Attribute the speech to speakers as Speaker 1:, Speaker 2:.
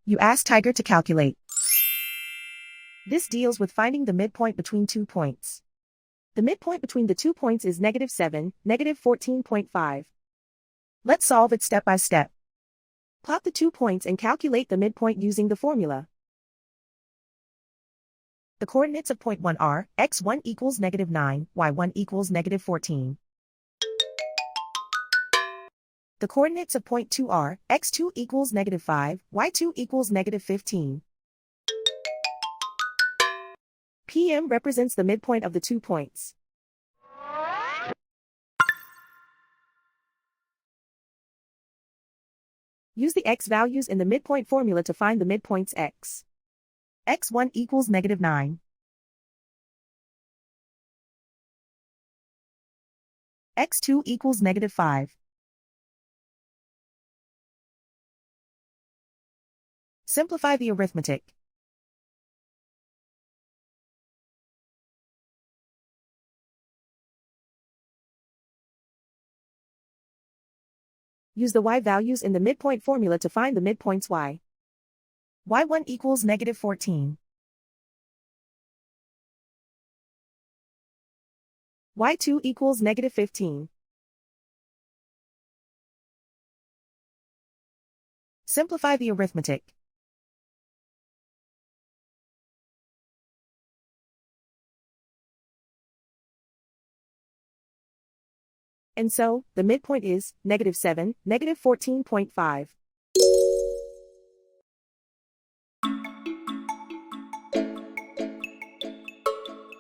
Speaker 1: You ask Tiger to calculate. This deals with finding the midpoint between 2 points. The midpoint between the 2 points is -7, -14.5. Let's solve it step by step. Plot the 2 points and calculate the midpoint using the formula. The coordinates of point 1 are, x1 equals -9, y1 equals -14. The coordinates of point 2 are, x2 equals -5, y2 equals -15. PM represents the midpoint of the 2 points. Use the x values in the midpoint formula to find the midpoints x. x1 equals -9. x2 equals -5. Simplify the arithmetic. Use the y values in the midpoint formula to find the midpoints y. y1 equals -14. y2 equals -15. Simplify the arithmetic. And so, the midpoint is -7, -14.5.